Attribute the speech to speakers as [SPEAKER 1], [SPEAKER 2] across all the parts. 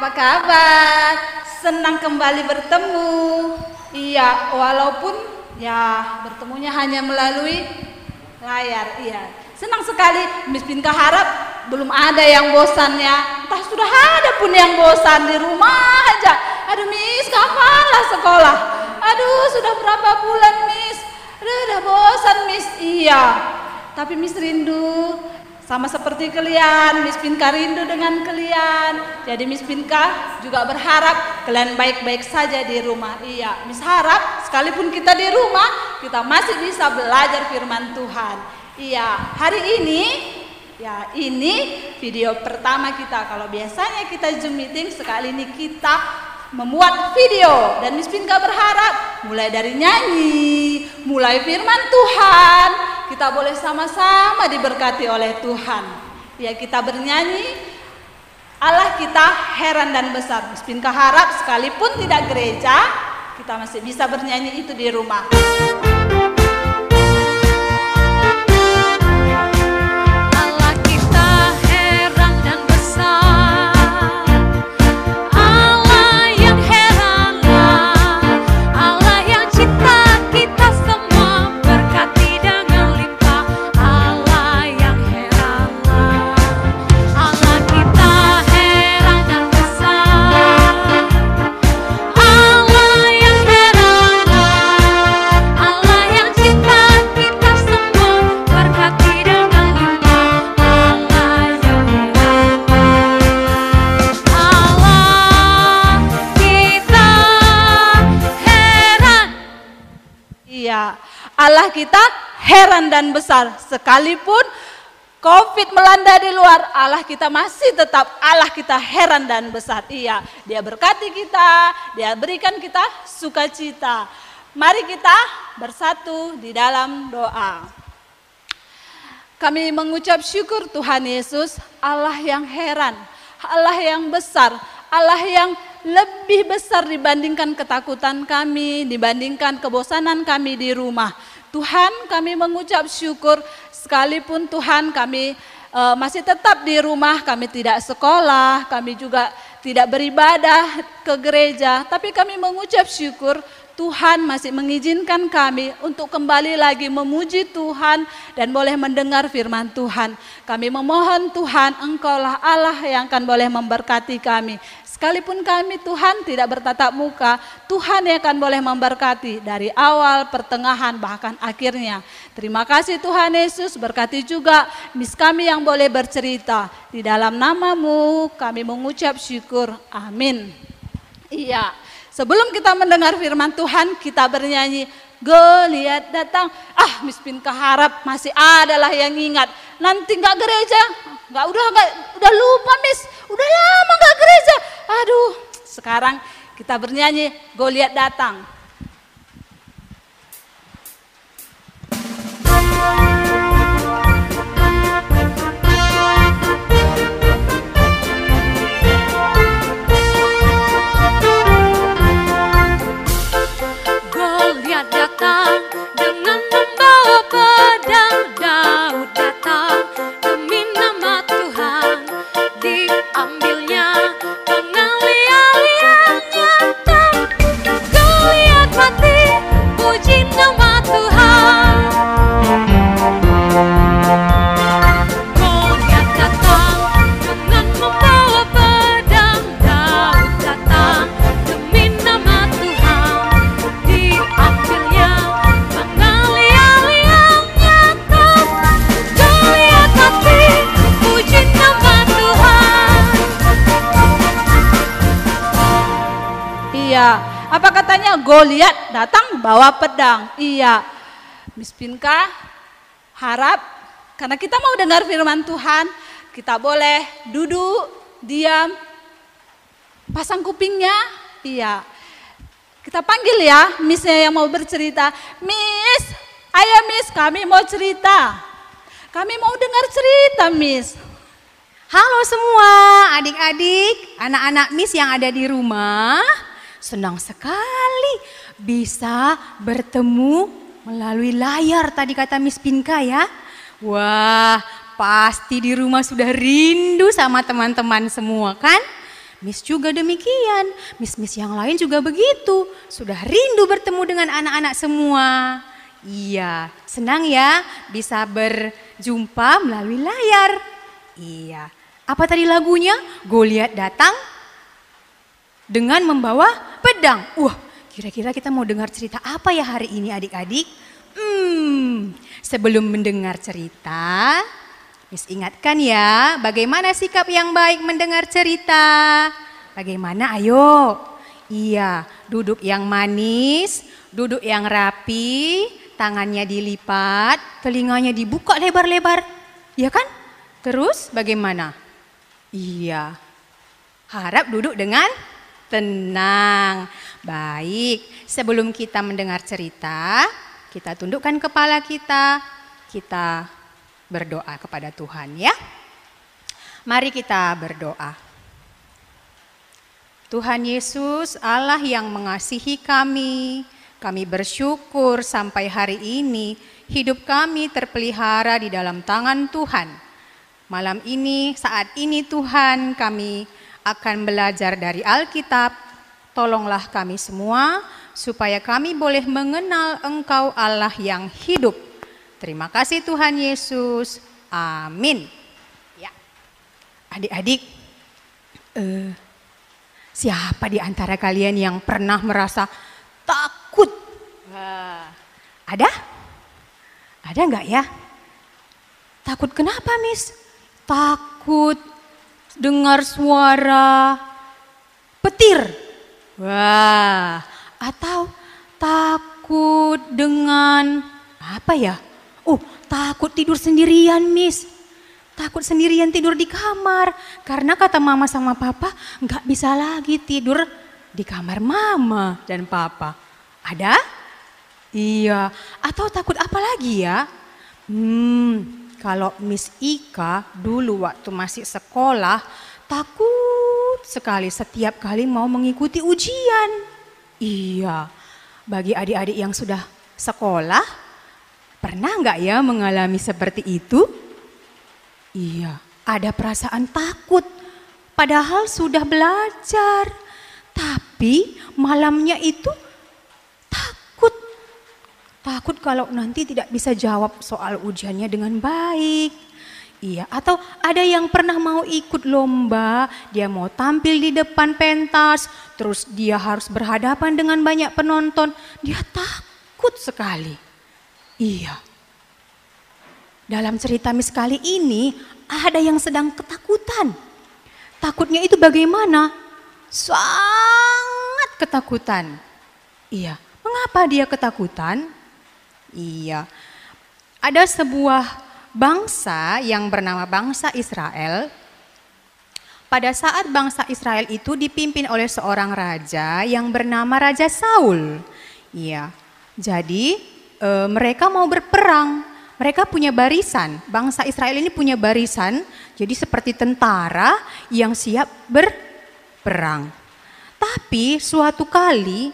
[SPEAKER 1] Apa kabar? Senang kembali bertemu. Iya, walaupun ya bertemunya hanya melalui layar. Iya, senang sekali. Miss Pinka harap belum ada yang bosan ya. Entah sudah ada pun yang bosan di rumah aja. Aduh Miss, kapanlah sekolah? Aduh, sudah berapa bulan Miss? Aduh, udah bosan Miss. Iya, tapi Miss rindu. Sama seperti kalian, Miss Pinka rindu dengan kalian. Jadi Miss Pinka juga berharap kalian baik-baik saja di rumah. Iya, Miss harap sekalipun kita di rumah, kita masih bisa belajar firman Tuhan. Iya, hari ini, ya ini video pertama kita. Kalau biasanya kita Zoom meeting, sekali ini kita membuat video. Dan Miss Pinka berharap mulai dari nyanyi, mulai firman Tuhan, kita boleh sama-sama diberkati oleh Tuhan. Ya, kita bernyanyi Allah kita heran dan besar. Miss Pinka harap sekalipun tidak gereja, kita masih bisa bernyanyi itu di rumah. Allah kita heran dan besar. Sekalipun COVID melanda di luar, Allah kita masih tetap Allah kita heran dan besar. Iya, Dia berkati kita, Dia berikan kita sukacita. Mari kita bersatu di dalam doa. Kami mengucap syukur Tuhan Yesus, Allah yang heran, Allah yang besar, Allah yang lebih besar dibandingkan ketakutan kami, dibandingkan kebosanan kami di rumah. Tuhan, kami mengucap syukur sekalipun Tuhan kami masih tetap di rumah, kami tidak sekolah, kami juga tidak beribadah ke gereja, tapi kami mengucap syukur Tuhan masih mengizinkan kami untuk kembali lagi memuji Tuhan dan boleh mendengar firman Tuhan. Kami memohon Tuhan, Engkaulah Allah yang akan boleh memberkati kami. Sekalipun kami Tuhan tidak bertatap muka, Tuhan yang akan boleh memberkati dari awal, pertengahan, bahkan akhirnya. Terima kasih Tuhan Yesus, berkati juga Miss kami yang boleh bercerita. Di dalam nama-Mu kami mengucap syukur, amin. Iya, sebelum kita mendengar firman Tuhan, kita bernyanyi, Goliat datang. Miss Pinka harap masih adalah yang ingat. Nanti nggak gereja, udah lupa Miss, udah lama nggak gereja. Aduh, sekarang kita bernyanyi Goliat datang.
[SPEAKER 2] Goliat datang dengan membawa pedang, Daud datang demi nama Tuhan, diambilnya pengalian-aliannya. Goliat mati, puji nama Tuhan. Goliat datang dengan membawa pedang, Daud datang demi nama Tuhan, diambilnya pengalian-aliannya. Goliat mati, puji nama Tuhan.
[SPEAKER 1] Iya, apa katanya Goliat datang bawa pedang. Iya, Miss Pinka harap karena kita mau dengar firman Tuhan, kita boleh duduk, diam, pasang kupingnya. Iya, kita panggil ya Missnya yang mau bercerita. Miss, ayo Miss, kami mau cerita. Kami mau dengar cerita Miss.
[SPEAKER 3] Halo semua adik-adik, anak-anak Miss yang ada di rumah. Senang sekali bisa bertemu melalui layar tadi kata Miss Pinka ya. Wah, pasti di rumah sudah rindu sama teman-teman semua kan? Miss juga demikian, miss-miss yang lain juga begitu. Sudah rindu bertemu dengan anak-anak semua. Iya, senang ya bisa berjumpa melalui layar. Iya, apa tadi lagunya? Goliat datang dengan membawa pedang. Wah, kira-kira kita mau dengar cerita apa ya hari ini adik-adik? Sebelum mendengar cerita, Miss ingatkan ya, bagaimana sikap yang baik mendengar cerita? Bagaimana? Ayo. Iya, duduk yang manis, duduk yang rapi, tangannya dilipat, telinganya dibuka lebar-lebar. Ya kan? Terus bagaimana? Iya. Harap duduk dengan tenang. Baik, sebelum kita mendengar cerita, kita tundukkan kepala kita berdoa kepada Tuhan ya. Mari kita berdoa. Tuhan Yesus, Allah yang mengasihi kami bersyukur sampai hari ini hidup kami terpelihara di dalam tangan Tuhan. Malam ini, saat ini Tuhan, kami akan belajar dari Alkitab. Tolonglah kami semua supaya kami boleh mengenal Engkau Allah yang hidup. Terima kasih Tuhan Yesus. Amin. Ya. Adik-adik, siapa di antara kalian yang pernah merasa takut? Ada? Ada enggak ya? Takut kenapa, Miss? Takut dengar suara petir. Wah, atau takut dengan apa ya? Oh, takut tidur sendirian, Miss. Takut sendirian tidur di kamar. Karena kata mama sama papa nggak bisa lagi tidur di kamar mama dan papa. Ada? Iya. Atau takut apa lagi ya? Kalau Miss Ika dulu waktu masih sekolah takut sekali setiap kali mau mengikuti ujian. Iya. Bagi adik-adik yang sudah sekolah, pernah nggak ya mengalami seperti itu? Iya, ada perasaan takut. Padahal sudah belajar. Tapi malamnya itu takut. Takut kalau nanti tidak bisa jawab soal ujiannya dengan baik. Iya, atau ada yang pernah mau ikut lomba, dia mau tampil di depan pentas, terus dia harus berhadapan dengan banyak penonton. Dia takut sekali. Iya. Dalam cerita Miss kali ini ada yang sedang ketakutan. Takutnya itu bagaimana? Sangat ketakutan. Iya. Mengapa dia ketakutan? Iya. Ada sebuah bangsa yang bernama bangsa Israel. Pada saat bangsa Israel itu dipimpin oleh seorang raja yang bernama Raja Saul. Iya. Jadi mereka mau berperang, mereka punya barisan, bangsa Israel ini punya barisan, jadi seperti tentara yang siap berperang. Tapi suatu kali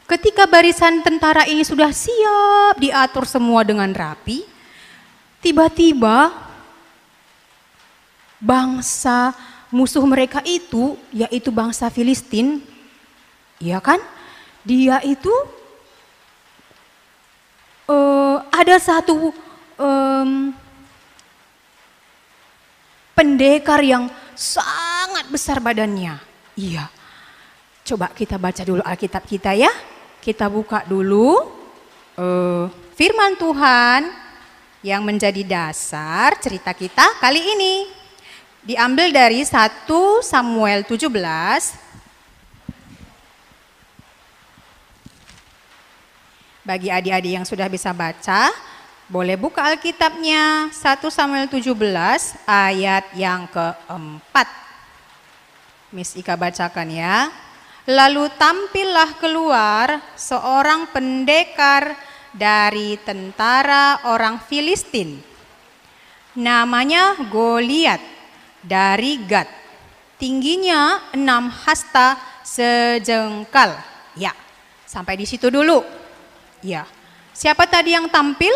[SPEAKER 3] ketika barisan tentara ini sudah siap diatur semua dengan rapi, tiba-tiba bangsa musuh mereka itu, yaitu bangsa Filistin, iya kan, dia itu ada satu pendekar yang sangat besar badannya. Iya. Coba kita baca dulu Alkitab kita ya. Kita buka dulu firman Tuhan yang menjadi dasar cerita kita kali ini. Diambil dari 1 Samuel 17. Bagi adik-adik yang sudah bisa baca, boleh buka Alkitabnya 1 Samuel 17 ayat yang keempat. Miss Ika bacakan ya. Lalu tampillah keluar seorang pendekar dari tentara orang Filistin. Namanya Goliat dari Gat. Tingginya 6 hasta sejengkal. Ya, sampai di situ dulu. Ya, siapa tadi yang tampil?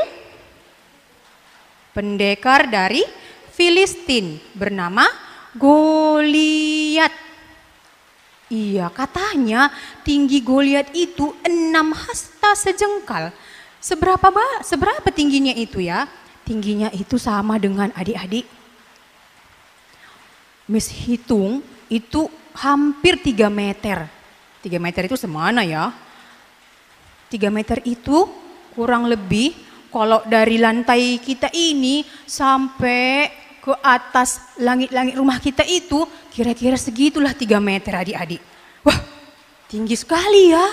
[SPEAKER 3] Pendekar dari Filistin bernama Goliat. Iya, katanya tinggi Goliat itu 6 hasta sejengkal. Seberapa tingginya itu ya? Tingginya itu sama dengan adik-adik. Miss hitung itu hampir 3 meter. 3 meter itu semana ya? 3 meter itu kurang lebih kalau dari lantai kita ini sampai ke atas langit-langit rumah kita itu kira-kira segitulah 3 meter adik-adik. Wah, tinggi sekali ya.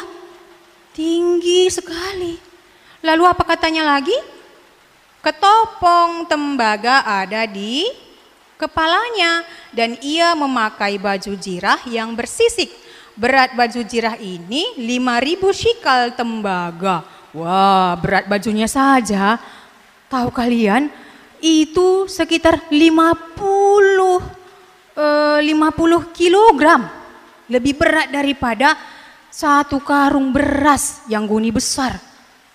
[SPEAKER 3] Tinggi sekali. Lalu apa katanya lagi? Ketopong tembaga ada di kepalanya dan ia memakai baju jirah yang bersisik. Berat baju jirah ini 5.000 shikal tembaga. Wah, berat bajunya saja. Tahu kalian? Itu sekitar 50 kilogram. Lebih berat daripada 1 karung beras yang guni besar.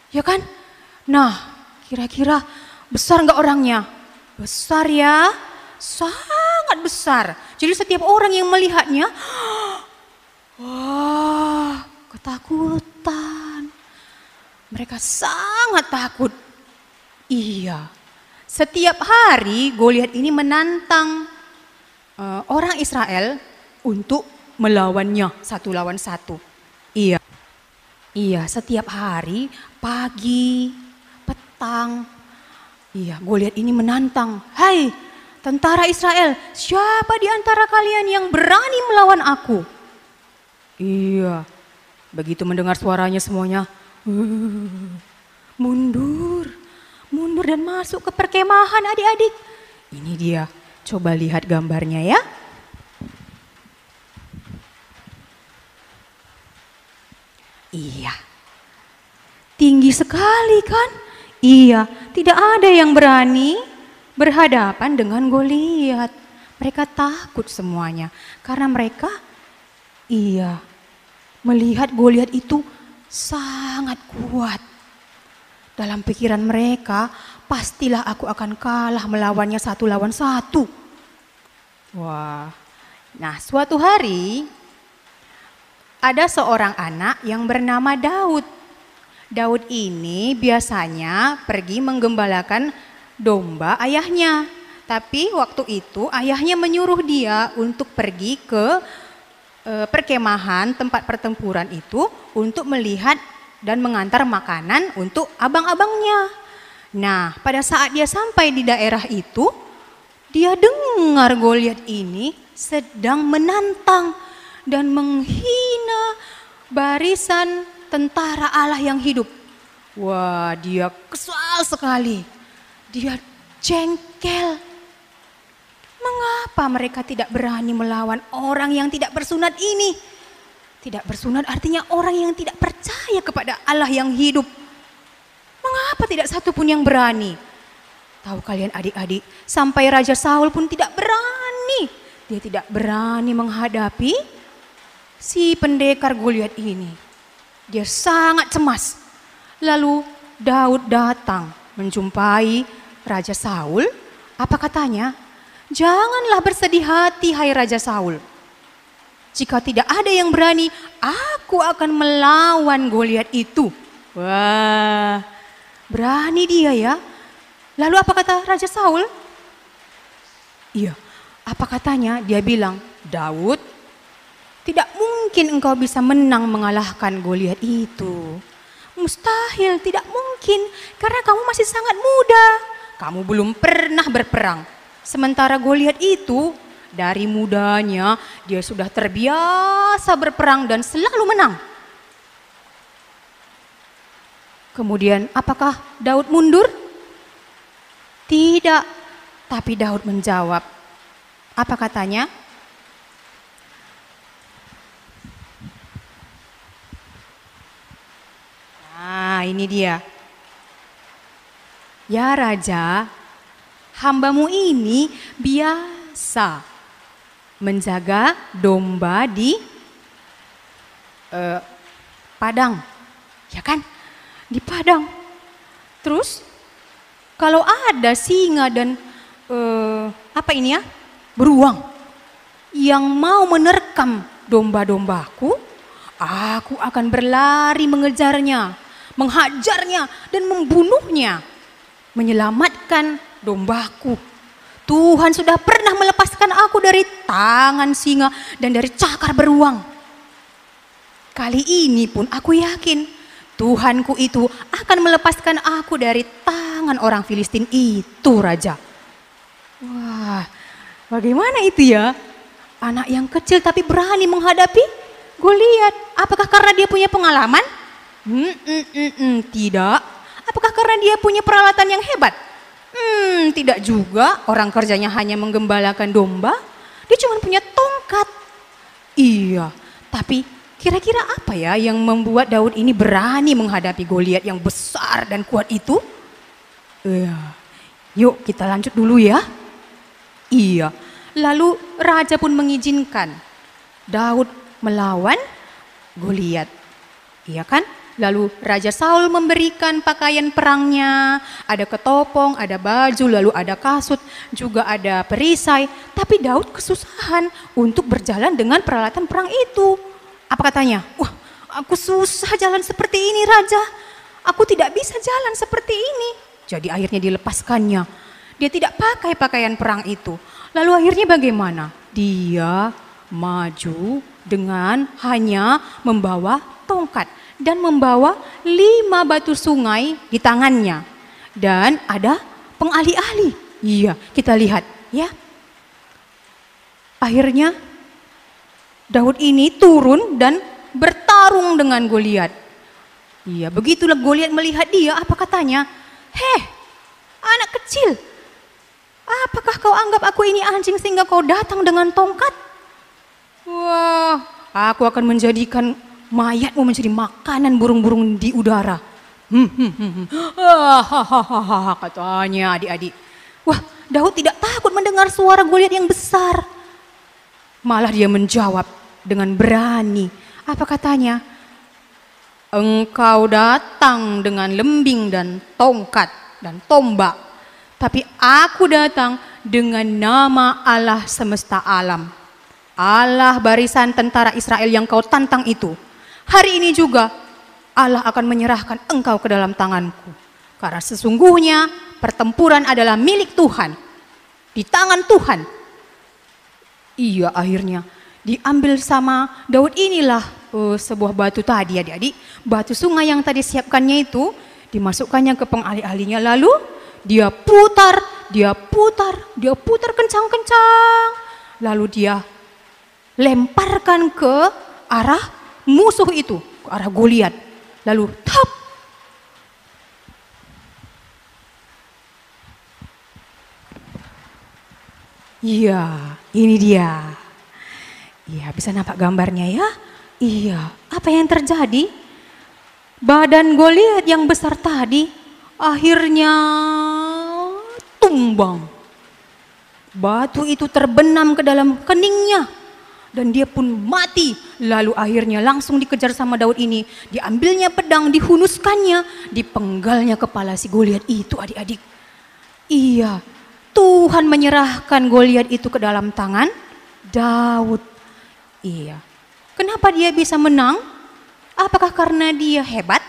[SPEAKER 3] Ya kan? Nah, kira-kira besar enggak orangnya? Besar ya, sangat besar. Jadi setiap orang yang melihatnya, wah, ketakutan. Mereka sangat takut. Iya, setiap hari Goliat ini menantang orang Israel untuk melawannya 1 lawan 1. Iya, setiap hari pagi, petang. Iya, Goliat ini menantang. Hai, tentara Israel, siapa di antara kalian yang berani melawan aku? Iya, begitu mendengar suaranya semuanya, mundur dan masuk ke perkemahan adik-adik. Ini dia, coba lihat gambarnya ya. Iya, tinggi sekali kan? Iya, tidak ada yang berani berhadapan dengan Goliat. Mereka takut semuanya karena mereka melihat Goliat itu sangat kuat. Dalam pikiran mereka, pastilah aku akan kalah melawannya 1 lawan 1. Wah, nah suatu hari ada seorang anak yang bernama Daud. Daud ini biasanya pergi menggembalakan domba ayahnya. Tapi waktu itu ayahnya menyuruh dia untuk pergi ke perkemahan tempat pertempuran itu untuk melihat dan mengantar makanan untuk abang-abangnya. Nah, pada saat dia sampai di daerah itu, dia dengar Goliat ini sedang menantang dan menghina barisan tentara Allah yang hidup. Wah, dia kesal sekali. Dia jengkel. Mengapa mereka tidak berani melawan orang yang tidak bersunat ini? Tidak bersunat artinya orang yang tidak percaya kepada Allah yang hidup. Mengapa tidak satu pun yang berani? Tahu kalian adik-adik, sampai Raja Saul pun tidak berani. Dia tidak berani menghadapi si pendekar Goliat ini. Dia sangat cemas. Lalu Daud datang menjumpai Raja Saul. Apa katanya? Janganlah bersedih hati hai Raja Saul. Jika tidak ada yang berani, aku akan melawan Goliat itu. Wah, berani dia ya. Lalu apa kata Raja Saul? Iya, apa katanya? Dia bilang, Daud, tidak mungkin engkau bisa menang mengalahkan Goliat itu. Mustahil, tidak mungkin. Karena kamu masih sangat muda. Kamu belum pernah berperang. Sementara Goliat itu dari mudanya dia sudah terbiasa berperang dan selalu menang. Kemudian apakah Daud mundur? Tidak. Tapi Daud menjawab. Apa katanya? Nah, ini dia. Ya Raja, hambamu ini biasa menjaga domba di padang, ya kan? Di padang. Terus kalau ada singa dan beruang yang mau menerkam domba-dombaku, aku akan berlari mengejarnya, menghajarnya dan membunuhnya, menyelamatkan dombaku. Tuhan sudah pernah melepaskan aku dari tangan singa dan dari cakar beruang. Kali ini pun aku yakin Tuhanku itu akan melepaskan aku dari tangan orang Filistin itu, Raja. Wah, bagaimana itu ya? Anak yang kecil tapi berani menghadapi Goliat. Apakah karena dia punya pengalaman? Tidak. Apakah karena dia punya peralatan yang hebat? Tidak juga. Orang kerjanya hanya menggembalakan domba. Dia cuma punya tongkat. Iya, tapi kira-kira apa ya yang membuat Daud ini berani menghadapi Goliat yang besar dan kuat itu? Yuk kita lanjut dulu ya. Iya, lalu raja pun mengizinkan Daud melawan Goliat. Iya kan? Lalu Raja Saul memberikan pakaian perangnya, ada ketopong, ada baju, lalu ada kasut, juga ada perisai. Tapi Daud kesusahan untuk berjalan dengan peralatan perang itu. Apa katanya? Wah, aku susah jalan seperti ini, Raja. Aku tidak bisa jalan seperti ini. Jadi akhirnya dilepaskannya. Dia tidak pakai pakaian perang itu. Lalu akhirnya bagaimana? Dia maju dengan hanya membawa tongkat dan membawa 5 batu sungai di tangannya. Dan ada pengalih-alih. Iya, kita lihat ya. Akhirnya Daud ini turun dan bertarung dengan Goliat. Iya, begitulah Goliat melihat dia, apa katanya? Heh, anak kecil, apakah kau anggap aku ini anjing sehingga kau datang dengan tongkat? Wah, aku akan menjadikan mayatmu menjadi makanan burung-burung di udara. Katanya adik-adik. Wah, Daud tidak takut mendengar suara Goliat yang besar. Malah dia menjawab dengan berani. Apa katanya? Engkau datang dengan lembing dan tongkat dan tombak. Tapi aku datang dengan nama Allah semesta alam. Allah barisan tentara Israel yang kau tantang itu. Hari ini juga Allah akan menyerahkan engkau ke dalam tanganku. Karena sesungguhnya pertempuran adalah milik Tuhan. Di tangan Tuhan. Iya, akhirnya diambil sama Daud inilah sebuah batu tadi adik-adik. Batu sungai yang tadi siapkannya itu dimasukkannya ke pengalih-alihnya. Lalu dia putar kencang-kencang. Lalu dia lemparkan ke arah musuh itu, ke arah Goliat. Lalu tap. Iya, ini dia. Iya, bisa nampak gambarnya ya? Iya, apa yang terjadi? Badan Goliat yang besar tadi akhirnya tumbang. Batu itu terbenam ke dalam keningnya. Dan dia pun mati. Lalu akhirnya langsung dikejar sama Daud ini. Diambilnya pedang, dihunuskannya, dipenggalnya kepala si Goliat itu adik-adik. Iya, Tuhan menyerahkan Goliat itu ke dalam tangan Daud. Iya, kenapa dia bisa menang? Apakah karena dia hebat?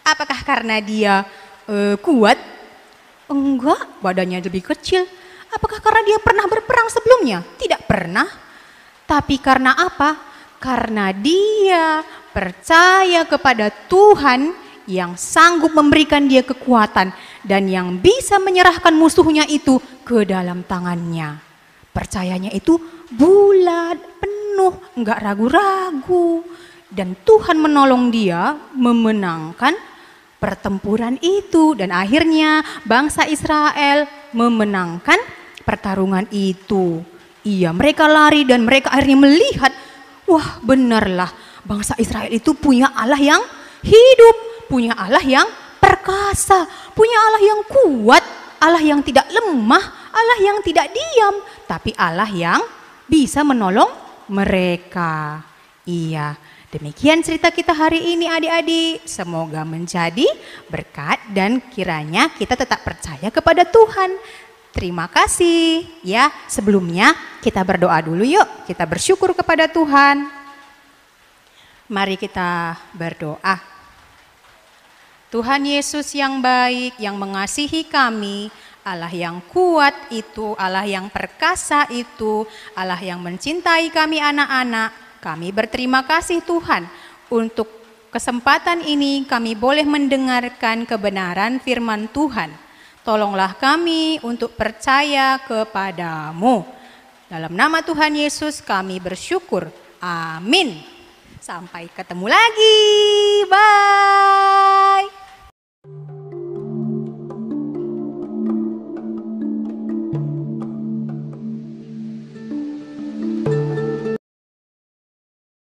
[SPEAKER 3] Apakah karena dia kuat? Enggak, badannya lebih kecil. Apakah karena dia pernah berperang sebelumnya? Tidak pernah. Tapi karena apa? Karena dia percaya kepada Tuhan yang sanggup memberikan dia kekuatan dan yang bisa menyerahkan musuhnya itu ke dalam tangannya. Percayanya itu bulat, penuh, enggak ragu-ragu. Dan Tuhan menolong dia memenangkan pertempuran itu. Dan akhirnya bangsa Israel memenangkan pertarungan itu. Iya, mereka lari dan mereka akhirnya melihat, wah benarlah bangsa Israel itu punya Allah yang hidup, punya Allah yang perkasa, punya Allah yang kuat, Allah yang tidak lemah, Allah yang tidak diam, tapi Allah yang bisa menolong mereka. Iya, demikian cerita kita hari ini adik-adik. Semoga menjadi berkat dan kiranya kita tetap percaya kepada Tuhan. Terima kasih ya. Sebelumnya kita berdoa dulu yuk. Kita bersyukur kepada Tuhan. Mari kita berdoa. Tuhan Yesus yang baik, yang mengasihi kami, Allah yang kuat itu, Allah yang perkasa itu, Allah yang mencintai kami anak-anak, kami berterima kasih Tuhan untuk kesempatan ini kami boleh mendengarkan kebenaran firman Tuhan. Tolonglah kami untuk percaya kepadamu. Dalam nama Tuhan Yesus kami bersyukur. Amin. Sampai ketemu lagi. Bye.